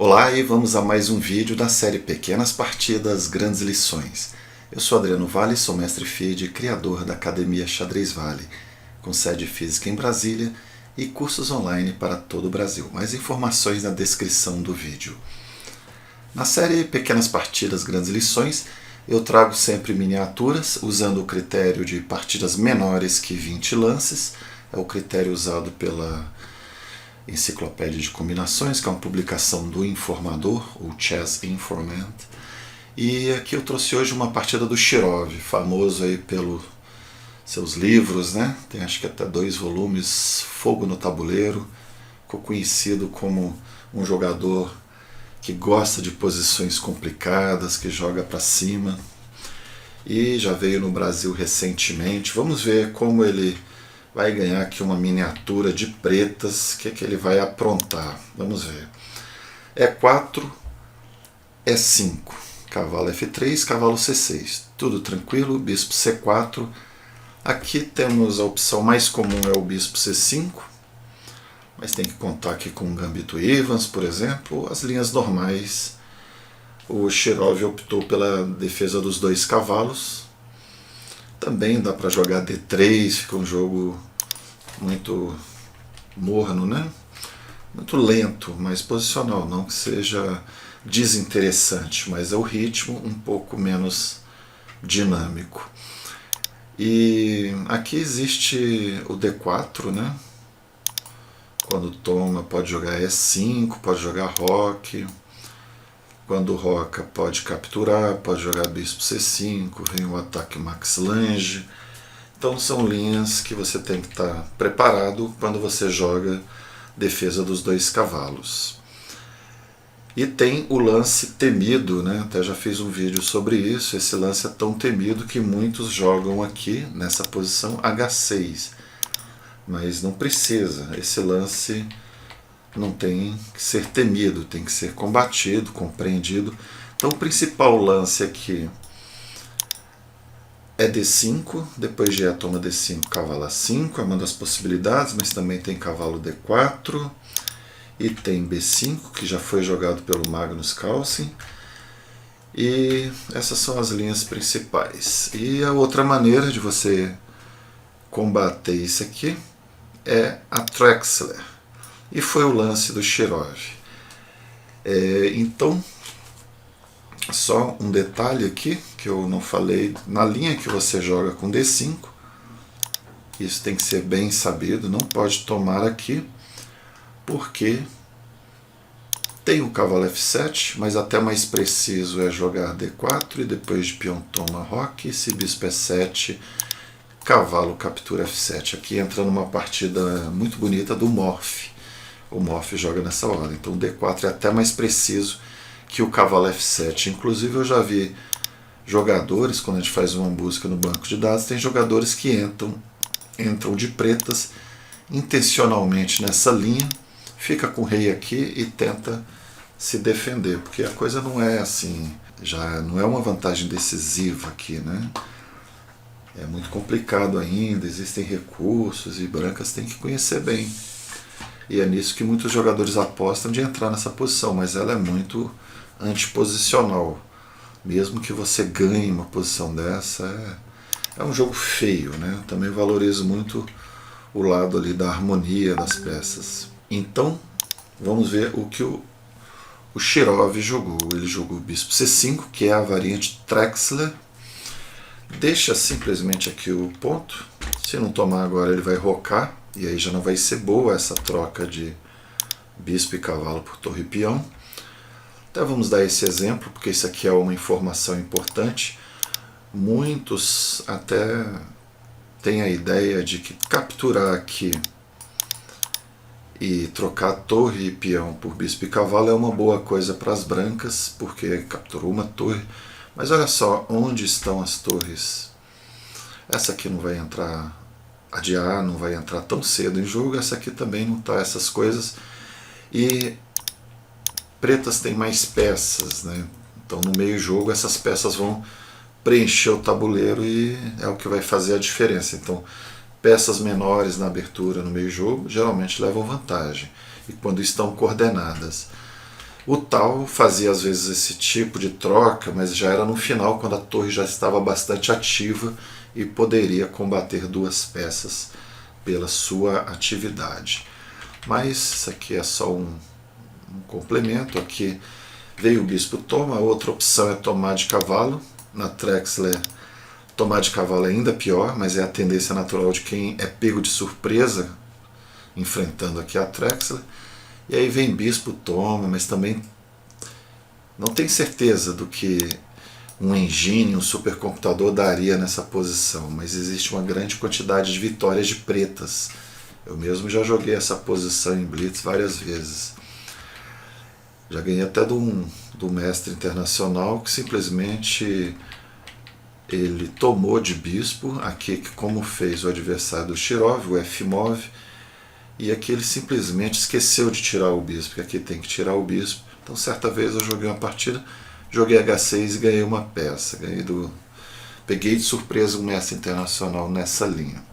Olá e vamos a mais um vídeo da série Pequenas Partidas, Grandes Lições. Eu sou Adriano Vale, sou mestre FIDE e criador da Academia Xadrez Vale, com sede física em Brasília e cursos online para todo o Brasil. Mais informações na descrição do vídeo. Na série Pequenas Partidas, Grandes Lições, eu trago sempre miniaturas, usando o critério de partidas menores que 20 lances, é o critério usado pela Enciclopédia de Combinações, que é uma publicação do Informador, o Chess Informant. E aqui eu trouxe hoje uma partida do Shirov, famoso aí pelos seus livros, né? Tem acho que até 2 volumes, Fogo no Tabuleiro. Ficou conhecido como um jogador que gosta de posições complicadas, que joga para cima. E já veio no Brasil recentemente. Vamos ver como ele vai ganhar aqui uma miniatura de pretas. O que ele vai aprontar? Vamos ver. E4, E5, cavalo F3, cavalo C6. Tudo tranquilo, bispo C4. Aqui temos a opção mais comum, é o bispo C5. Mas tem que contar aqui com o gambito Evans, por exemplo. As linhas normais. O Shirov optou pela defesa dos 2 cavalos. Também dá para jogar D3, fica um jogo muito morno, né? Muito lento, mas posicional, não que seja desinteressante, mas é o ritmo um pouco menos dinâmico. E aqui existe o D4, né? Quando toma pode jogar E5, pode jogar roque. Quando roca pode capturar, pode jogar bispo C5, vem o ataque Max Lange. Então são linhas que você tem que estar preparado quando você joga defesa dos 2 cavalos. E tem o lance temido, né? Até já fiz um vídeo sobre isso. Esse lance é tão temido que muitos jogam aqui nessa posição H6. Mas não precisa, esse lance não tem que ser temido, tem que ser combatido, compreendido. Então o principal lance aqui é D5, depois de toma D5, cavalo A5, é uma das possibilidades, mas também tem cavalo D4, e tem B5, que já foi jogado pelo Magnus Carlsen, e essas são as linhas principais. E a outra maneira de você combater isso aqui é a Trexler. E foi o lance do Shirov. Então, só um detalhe aqui, que eu não falei, na linha que você joga com D5, isso tem que ser bem sabido, não pode tomar aqui, porque tem o cavalo F7, mas até mais preciso é jogar D4, e depois de peão toma roque, se bispo E7, cavalo captura F7. Aqui entra numa partida muito bonita do Morph. O Morph joga nessa ordem, então o D4 é até mais preciso que o cavalo F7. Inclusive eu já vi jogadores, quando a gente faz uma busca no banco de dados, tem jogadores que entram de pretas intencionalmente nessa linha, fica com o rei aqui e tenta se defender, porque a coisa não é assim, já não é uma vantagem decisiva aqui, né? É muito complicado ainda, existem recursos e brancas têm que conhecer bem. E é nisso que muitos jogadores apostam, de entrar nessa posição, mas ela é muito antiposicional. Mesmo que você ganhe uma posição dessa, é um jogo feio, né? Eu também valorizo muito o lado ali da harmonia das peças. Então, vamos ver o que o Shirov jogou. Ele jogou o bispo C5, que é a variante Trexler. Deixa simplesmente aqui o ponto. Se não tomar agora, ele vai rocar. E aí já não vai ser boa essa troca de bispo e cavalo por torre e peão. Então vamos dar esse exemplo, porque isso aqui é uma informação importante. Muitos até têm a ideia de que capturar aqui e trocar torre e peão por bispo e cavalo é uma boa coisa para as brancas, porque capturou uma torre. Mas olha só, onde estão as torres? Essa aqui não vai entrar, adiar, não vai entrar tão cedo em jogo, essa aqui também não está, essas coisas. E pretas têm mais peças, né? Então no meio jogo essas peças vão preencher o tabuleiro e é o que vai fazer a diferença. Então peças menores na abertura no meio jogo geralmente levam vantagem, e quando estão coordenadas. O tal fazia às vezes esse tipo de troca, mas já era no final, quando a torre já estava bastante ativa e poderia combater duas peças pela sua atividade. Mas isso aqui é só um complemento. Aqui veio o bispo toma, a outra opção é tomar de cavalo. Na Trexler, tomar de cavalo é ainda pior, mas é a tendência natural de quem é pego de surpresa enfrentando aqui a Trexler. E aí vem bispo toma, mas também não tem certeza do que um engine, um supercomputador daria nessa posição, mas existe uma grande quantidade de vitórias de pretas. Eu mesmo já joguei essa posição em Blitz várias vezes. Já ganhei até do mestre internacional que simplesmente ele tomou de bispo, aqui como fez o adversário do Shirov, o F-Move, e aqui ele simplesmente esqueceu de tirar o bispo, porque aqui tem que tirar o bispo. Então certa vez eu joguei uma partida, joguei H6 e ganhei uma peça. Peguei de surpresa um mestre internacional nessa linha.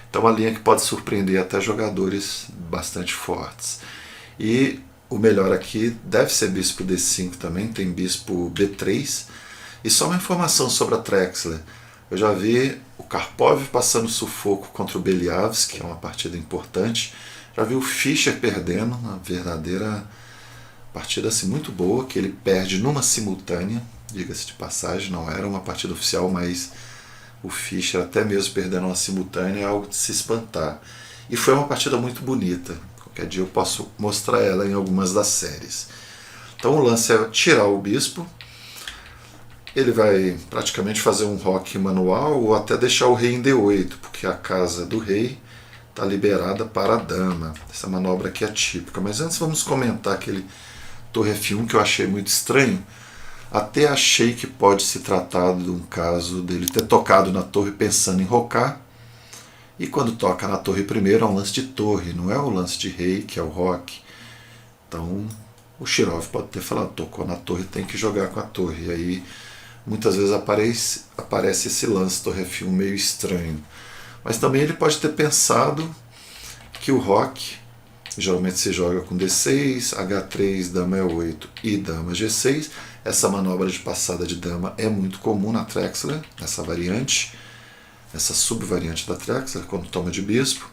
Então uma linha que pode surpreender até jogadores bastante fortes. E o melhor aqui deve ser bispo D5 também, tem bispo B3. E só uma informação sobre a Trexler. Eu já vi o Karpov passando sufoco contra o Beliavsky, que é uma partida importante. Já vi o Fischer perdendo, uma verdadeira partida assim, muito boa, que ele perde numa simultânea, diga-se de passagem, não era uma partida oficial, mas o Fischer até mesmo perdendo uma simultânea é algo de se espantar. E foi uma partida muito bonita. Qualquer dia eu posso mostrar ela em algumas das séries. Então o lance é tirar o bispo. Ele vai praticamente fazer um roque manual ou até deixar o rei em D8, porque a casa do rei está liberada para a dama. Essa manobra aqui é típica. Mas antes vamos comentar aquele torre F1 que eu achei muito estranho. Até achei que pode se tratar de um caso dele ter tocado na torre pensando em rocar. E quando toca na torre primeiro é um lance de torre, não é um lance de rei, que é o roque. Então o Shirov pode ter falado, tocou na torre, tem que jogar com a torre. E aí muitas vezes aparece esse lance torre F1 meio estranho. Mas também ele pode ter pensado que o roque, geralmente se joga com D6, H3, dama E8 e dama G6. Essa manobra de passada de dama é muito comum na Trexler, essa variante, essa subvariante da Trexler, quando toma de bispo.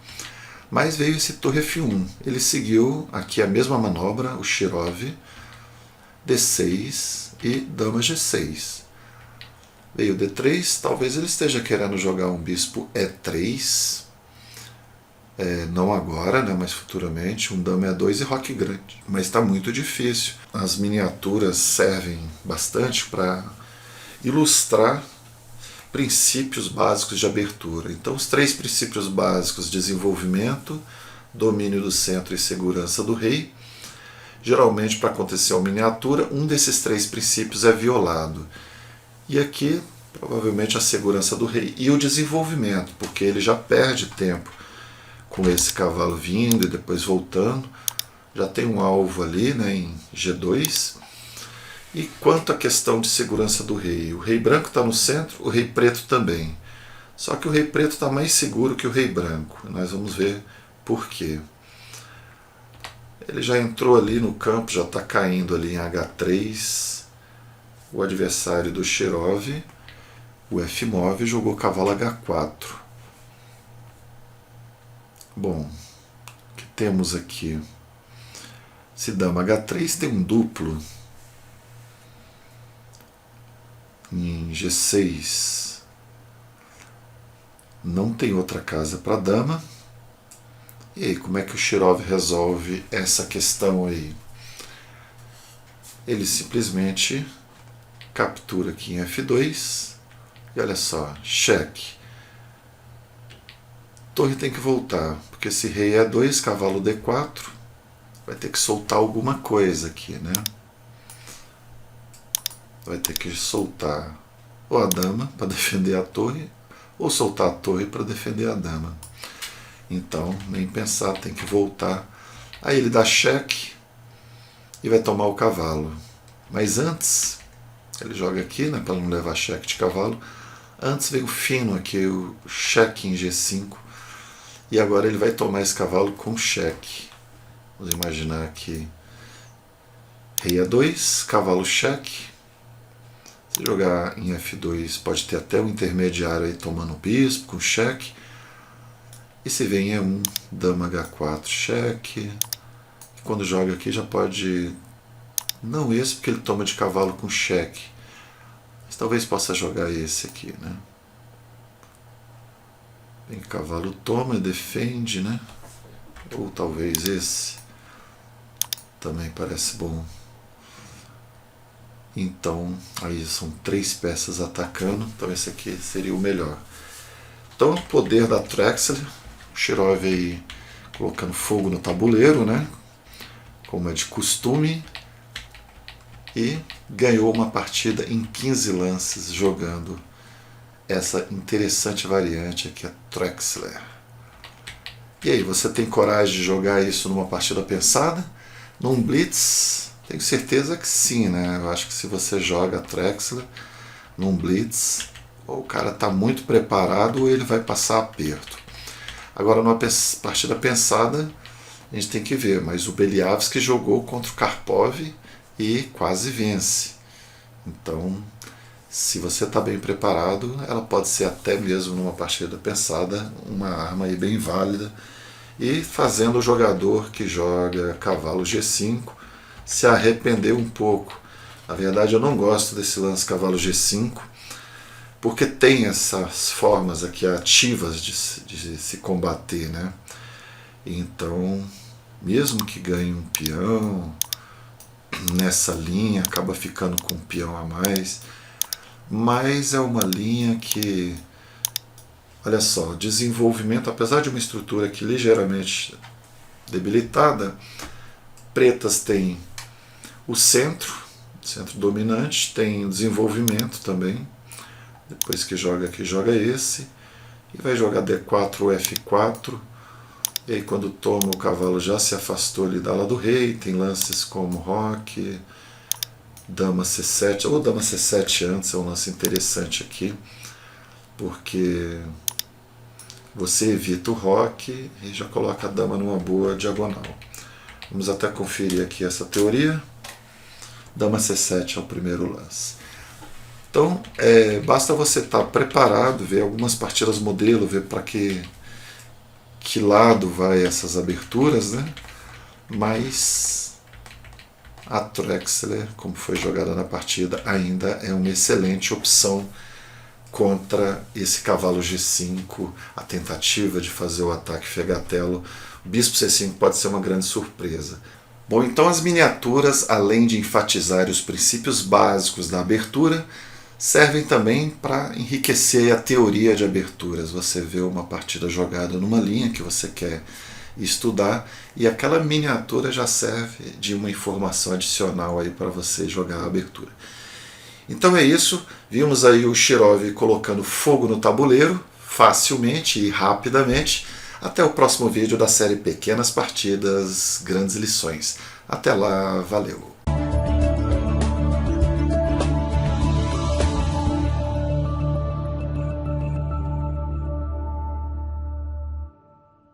Mas veio esse torre F1. Ele seguiu aqui a mesma manobra, o Shirov, D6 e dama G6. Veio D3, talvez ele esteja querendo jogar um bispo E3, não agora, né, mas futuramente, um dama E2 e roque grande. Mas está muito difícil. As miniaturas servem bastante para ilustrar princípios básicos de abertura. Então os 3 princípios básicos: desenvolvimento, domínio do centro e segurança do rei. Geralmente, para acontecer uma miniatura, um desses 3 princípios é violado. E aqui, provavelmente, a segurança do rei e o desenvolvimento, porque ele já perde tempo com esse cavalo vindo e depois voltando. Já tem um alvo ali, né, em G2. E quanto à questão de segurança do rei, o rei branco está no centro, o rei preto também. Só que o rei preto está mais seguro que o rei branco. Nós vamos ver por quê. Ele já entrou ali no campo, já está caindo ali em H3. O adversário do Shirov, o F-Move, jogou cavalo H4. Bom, o que temos aqui? Se dama H3 tem um duplo em G6. Não tem outra casa para dama. E aí, como é que o Shirov resolve essa questão aí? Ele simplesmente captura aqui em F2 e olha só, cheque. Torre tem que voltar, porque esse rei é 2, cavalo D4, vai ter que soltar alguma coisa aqui, né? Vai ter que soltar ou a dama para defender a torre, ou soltar a torre para defender a dama. Então, nem pensar, tem que voltar. Aí ele dá cheque e vai tomar o cavalo. Mas antes, ele joga aqui, né, para não levar cheque de cavalo. Antes veio o fino aqui, o cheque em G5. E agora ele vai tomar esse cavalo com cheque. Vamos imaginar que Rei A2, cavalo cheque. Se jogar em F2 pode ter até o intermediário aí tomando o bispo com cheque. E se vem E1, dama H4, cheque. Quando joga aqui já pode... Não esse, porque ele toma de cavalo com cheque. Mas talvez possa jogar esse aqui, né? Vem cavalo toma e defende, né? Ou talvez esse. Também parece bom. Então, aí são 3 peças atacando. Então esse aqui seria o melhor. Então, o poder da Trexler. O Shirov aí colocando fogo no tabuleiro, né? Como é de costume. E ganhou uma partida em 15 lances jogando essa interessante variante aqui, a Trexler. E aí, você tem coragem de jogar isso numa partida pensada? Num Blitz? Tenho certeza que sim, né? Eu acho que se você joga a Trexler num Blitz, ou o cara está muito preparado ou ele vai passar aperto. Agora, numa partida pensada, a gente tem que ver, mas o Beliavsky jogou contra o Karpov e quase vence. Então, se você está bem preparado, ela pode ser até mesmo numa partida pensada uma arma aí bem válida. E fazendo o jogador que joga cavalo G5 se arrepender um pouco. Na verdade, eu não gosto desse lance cavalo G5, porque tem essas formas aqui ativas de se combater, né? Então, mesmo que ganhe um peão nessa linha, acaba ficando com um peão a mais, mas é uma linha que, olha só, desenvolvimento, apesar de uma estrutura aqui ligeiramente debilitada, pretas têm o centro dominante, tem o desenvolvimento também, depois que joga aqui, joga esse, e vai jogar D4 ou F4, e aí quando toma o cavalo já se afastou ali da ala do rei, tem lances como roque, dama C7, ou dama C7 antes, é um lance interessante aqui, porque você evita o roque e já coloca a dama numa boa diagonal. Vamos até conferir aqui essa teoria. Dama C7 é o primeiro lance. Então, basta você estar preparado, ver algumas partidas modelo, ver para que lado vai essas aberturas, né? Mas a Trexler, como foi jogada na partida, ainda é uma excelente opção contra esse cavalo G5, a tentativa de fazer o ataque fegatelo. O bispo C5 pode ser uma grande surpresa. Bom, então as miniaturas, além de enfatizar os princípios básicos da abertura, servem também para enriquecer a teoria de aberturas. Você vê uma partida jogada numa linha que você quer estudar e aquela miniatura já serve de uma informação adicional aí para você jogar a abertura. Então é isso, vimos aí o Shirov colocando fogo no tabuleiro facilmente e rapidamente. Até o próximo vídeo da série Pequenas Partidas, Grandes Lições. Até lá, valeu!